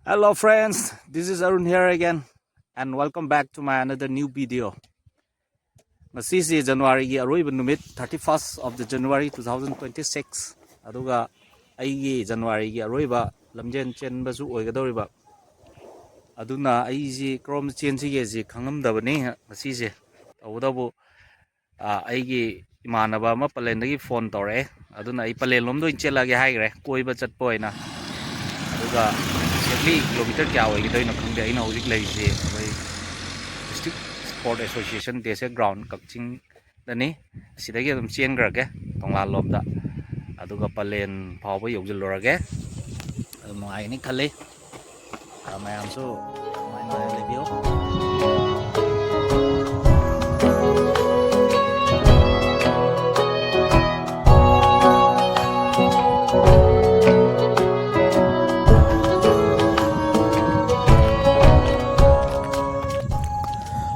Hello friends, this is Arun here again and welcome back to my another new video. Masisi January gi aroiba numit 31st of the January 2026 aduga aigi January gi aroiba lamjen chen basu oigadoriba aduna aiji krom chen si ge ji khangam dabani masise awdabu aigi imanaba ama palen dagi phone tore aduna ai palen lom do inchelage haigre koiba chatpo ina aduga exactly kilometer kya oigidoina khangde aina hojik leise bai district sport association dese ground Kakching dani sidagi adum chengrage tongla lomda aduga palen phawba yojilorage adum nuai ni khale mayam su nuai lebio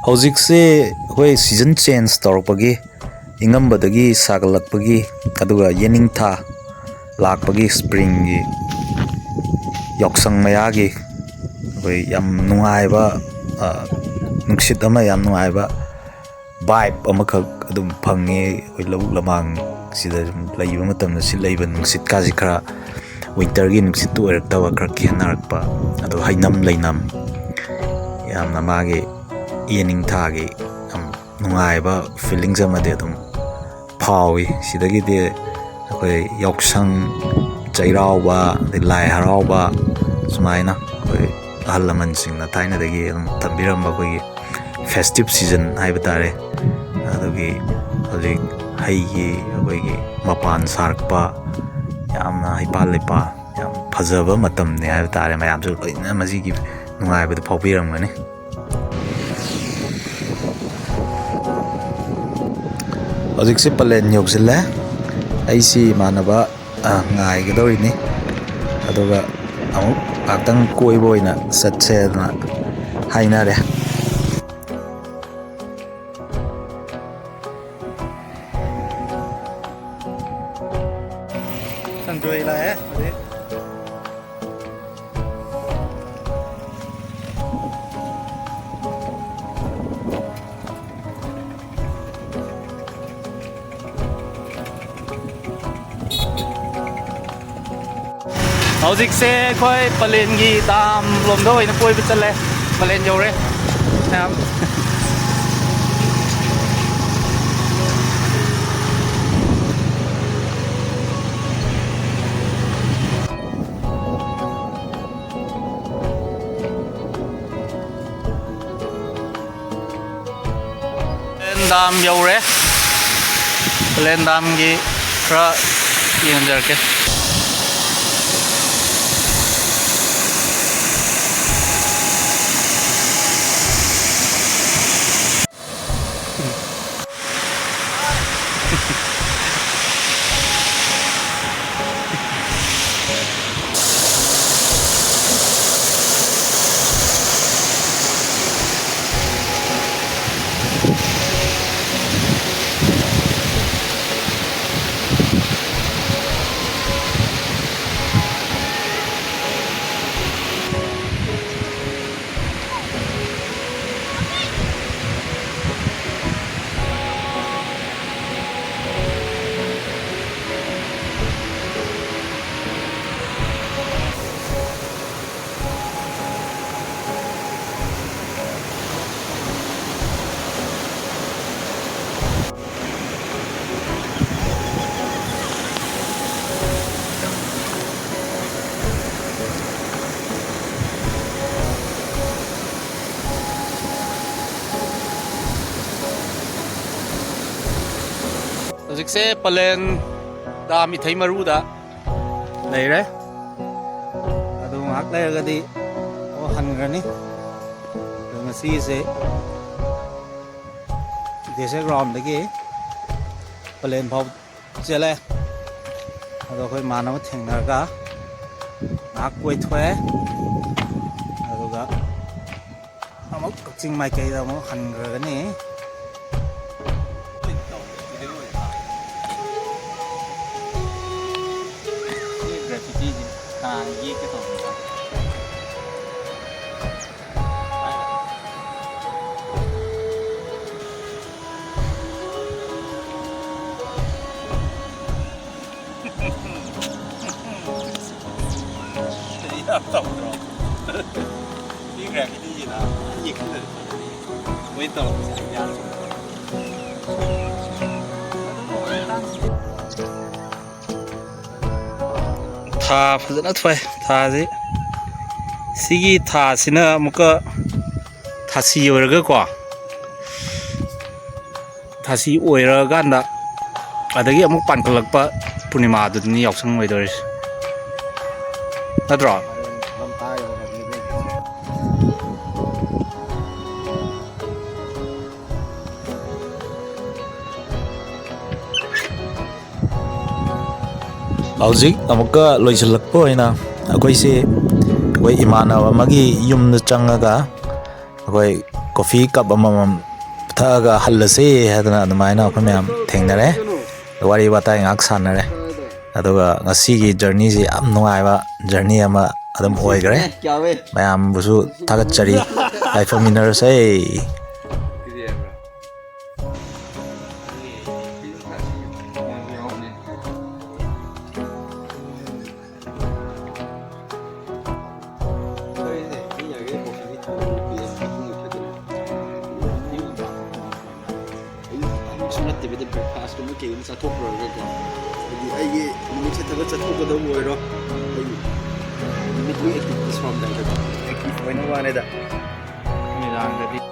ꯍꯧꯖꯤꯛꯁꯦ ꯍꯣꯏ season change ꯇꯧꯔꯛꯄꯒꯤ ꯏꯪꯉꯝꯕꯗꯒꯤ ꯁꯥꯒꯠꯂꯛꯄꯒꯤ ꯑꯗꯨꯒ ꯌꯦꯅꯤꯡꯊꯥ ꯂꯥꯛꯄꯒꯤ ꯁ꯭ꯄ꯭ꯔꯤꯡꯒꯤ ꯌꯥꯎꯁꯪ ꯃꯌꯥꯒꯤ ꯑꯩꯈꯣꯏ ꯌꯥꯝ ꯅꯨꯡꯉꯥꯏꯕ ꯅꯨꯡꯁꯤꯠ ꯑꯃ ꯌꯥꯝ ꯅꯨꯡꯉꯥꯏꯕ ꯚꯥꯏꯕ ꯑꯃꯈꯛ ꯑꯗꯨꯝ ꯐꯪꯉꯦ ꯑꯩꯈꯣꯏ ꯂꯧꯕꯨꯛ ꯂꯝꯍꯥꯡꯁꯤꯗ ꯂꯩꯕ ꯃꯇꯝꯗ ꯁꯤꯠꯂꯛꯏꯕ ꯅꯨꯡꯁꯤꯠꯀꯥꯁꯤ ꯈꯔ ꯋꯤꯟꯇꯔꯒꯤ ꯅꯨꯡꯁꯤꯠꯇꯨ ꯑꯣꯏꯔꯛꯇꯕ ꯈꯔ ꯈꯦꯠꯅꯔꯛꯄ ꯑꯗꯣ ꯍꯩꯅꯝ ꯂꯩꯅꯝ ꯌꯥꯝꯅ ꯃꯥꯒꯤ ꯌꯦꯅꯤꯡꯊꯥꯒꯤ ꯌꯥꯝ ꯅꯨꯡꯉꯥꯏꯕ ꯐꯤꯂꯤꯡꯁ ꯑꯃꯗꯤ ꯑꯗꯨꯝ ꯐꯥꯎꯏ ꯁꯤꯗꯒꯤꯗꯤ ꯑꯩꯈꯣꯏ ꯌꯥꯎꯁꯪ ꯆꯩꯔꯥꯎꯕ ꯑꯗꯩ ꯂꯥꯏ ꯍꯔꯥꯎꯕ ꯁꯨꯃꯥꯏꯅ ꯑꯩꯈꯣꯏ ꯑꯍꯜ ꯂꯃꯟꯁꯤꯡꯅ ꯊꯥꯏꯅꯗꯒꯤ ꯑꯗꯨꯝ ꯊꯝꯕꯤꯔꯝꯕ ꯑꯩꯈꯣꯏꯒꯤ ꯐꯦꯁꯇꯤꯚ ꯁꯤꯖꯟ ꯍꯥꯏꯕ ꯇꯥꯔꯦ ꯑꯗꯨꯒꯤ ꯍꯧꯖꯤꯛ ꯍꯩꯒꯤ ꯑꯩꯈꯣꯏꯒꯤ ꯃꯄꯥꯟ ꯁꯥꯔꯛꯄ ꯌꯥꯝꯅ ꯍꯩꯄꯥꯜ ꯂꯩꯄꯥꯜ ꯌꯥꯝ ꯐꯖꯕ ꯃꯇꯝꯅꯤ ꯍꯥꯏꯕ ꯇꯥꯔꯦ ꯃꯌꯥꯝꯁꯨ ꯂꯣꯏꯅ ꯃꯁꯤꯒꯤ ꯅꯨꯡꯉꯥꯏꯕꯗꯨ ꯐꯥꯎꯕꯤꯔꯝꯒꯅꯤ ꯍꯧꯖꯤꯛꯁꯦ ꯄꯂꯦꯟ ꯌꯧꯁꯤꯜꯂꯦ ꯑꯩꯁꯤ ꯏꯃꯥꯟꯅꯕ ꯉꯥꯏꯒꯗꯧꯔꯤꯅꯤ ꯑꯗꯨꯒ ꯑꯃꯨꯛ ꯉꯥꯛꯇꯪ ꯀꯣꯏꯕ ꯑꯣꯏꯅ ꯆꯠꯁꯦꯗꯅ ꯍꯥꯏꯅꯔꯦ ꯁꯟꯖꯣꯏ ꯂꯥꯛꯑꯦ ꯍꯧꯖꯤꯛ ꯍꯧꯖꯤꯛꯁꯦ ꯑꯩꯈꯣꯏ ꯄꯂꯦꯟꯒꯤ ꯗꯥꯝ ꯂꯣꯝꯗ ꯑꯣꯏꯅ ꯀꯣꯏꯕ ꯆꯠꯂꯦ ꯄꯂꯦꯟ ꯌꯧꯔꯦ ꯃꯌꯥꯝ Pallel Dam yꯧꯔꯦ Pallel Damꯒꯤ ꯈꯔ ꯌꯦꯡꯖꯔꯛꯀꯦ ꯍꯧꯖꯤꯛꯁꯦ ꯄꯂꯦꯟ ꯗꯥꯝ ꯏꯊꯩ ꯃꯔꯨꯗ ꯂꯩꯔꯦ ꯑꯗꯨ ꯉꯥꯏꯍꯥꯛ ꯂꯩꯔꯒꯗꯤ ꯍꯟꯈ꯭ꯔꯅꯤ ꯑꯗꯣ ꯉꯁꯤꯁꯦ ꯗꯦꯁꯦ ꯒ꯭ꯔꯥꯎꯟꯗꯒꯤ ꯄꯂꯦꯟ ꯐꯥꯎ ꯆꯦꯜꯂꯦ ꯑꯗꯣ ꯑꯩꯈꯣꯏ ꯏꯃꯥꯟꯅꯕ ꯊꯦꯡꯅꯔꯒ ꯉꯥꯏꯍꯥꯛ ꯀꯣꯏꯊꯣꯛꯑꯦ ꯑꯗꯨꯒ ꯑꯃꯨꯛ ꯀꯛꯆꯤꯡ ꯃꯥꯏꯀꯩꯗ ꯑꯃꯨꯛ ꯍꯟꯈ꯭ꯔꯒꯅꯤ ꯇꯧꯗ꯭ꯔꯣ ꯄꯤꯈ꯭ꯔꯦ ꯍꯤꯗꯤꯁꯤꯅ ꯌꯦꯛꯁꯤꯜꯂꯗꯤ ꯃꯣꯏ ꯇꯧꯔꯛꯄꯁꯦ ꯌꯥꯔꯦ ꯊꯥ ꯐꯖꯅ ꯊꯣꯛꯑꯦ ꯊꯥꯁꯤ ꯁꯤꯒꯤ ꯊꯥꯁꯤꯅ ꯑꯃꯨꯛꯀ ꯊꯥꯁꯤ ꯑꯣꯏꯔꯒꯀꯣ ꯊꯥꯁꯤ ꯑꯣꯏꯔꯀꯥꯟꯗ ꯑꯗꯒꯤ ꯑꯃꯨꯛ ꯄꯥꯟꯈꯠꯂꯛꯄ ꯄꯨꯔꯅꯤꯃꯥꯗꯨꯗꯅꯤ ꯌꯥꯎꯁꯪ ꯑꯣꯏꯗꯣꯔꯤꯁꯦ ꯅꯠꯇ꯭ꯔꯣ ꯍꯧꯖꯤꯛ ꯑꯃꯨꯛꯀ ꯂꯣꯏꯁꯤꯜꯂꯛꯄ ꯑꯣꯏꯅ ꯑꯩꯈꯣꯏꯁꯤ ꯑꯩꯈꯣꯏ ꯏꯃꯥꯟꯅꯕ ꯑꯃꯒꯤ ꯌꯨꯝꯗ ꯆꯪꯉꯒ ꯑꯩꯈꯣꯏ ꯀꯣꯐꯤ ꯀꯞ ꯑꯃꯃꯝ ꯊꯛꯑꯒ ꯍꯜꯂꯁꯤ ꯍꯥꯏꯗꯅ ꯑꯗꯨꯃꯥꯏꯅ ꯑꯩꯈꯣꯏ ꯃꯌꯥꯝ ꯊꯦꯡꯅꯔꯦ ꯋꯥꯔꯤ ꯋꯥꯇꯥꯏ ꯉꯥꯏꯍꯥꯛ ꯁꯥꯟꯅꯔꯦ ꯑꯗꯨꯒ ꯉꯁꯤꯒꯤ ꯖꯔꯅꯤꯁꯤ ꯌꯥꯝ ꯅꯨꯡꯉꯥꯏꯕ ꯖꯔꯅꯤ ꯑꯃ ꯑꯗꯨꯝ ꯑꯣꯏꯈ꯭ꯔꯦ ꯃꯌꯥꯝꯕꯨꯁꯨ ꯊꯥꯒꯠꯆꯔꯤ ꯌꯥꯏꯐꯃꯤꯟꯅꯔꯁꯦ ꯅꯠꯇꯕꯤꯗ ꯕ꯭ꯔꯦꯛꯐꯥꯁꯀꯨꯝꯕ ꯀꯩꯒꯨꯝꯕ ꯆꯥꯊꯣꯛꯈ꯭ꯔꯒꯀꯣ ꯍꯥꯏꯗꯤ ꯑꯩꯒꯤ ꯅꯨꯃꯤꯠꯁꯦ ꯊꯕꯛ ꯆꯠꯊꯣꯛꯀꯗꯕ ꯑꯣꯏꯔꯣ ꯑꯩ ꯅꯨꯃꯤꯠꯇꯨꯒꯤ ꯑꯦꯛꯇꯤꯚꯤꯇꯤꯁ ꯐꯣꯔꯝꯗ ꯑꯦꯛꯇꯤꯚ ꯑꯣꯏꯅ ꯋꯥꯅꯦꯗ ꯅꯨꯃꯤꯗꯥꯡꯗꯗꯤ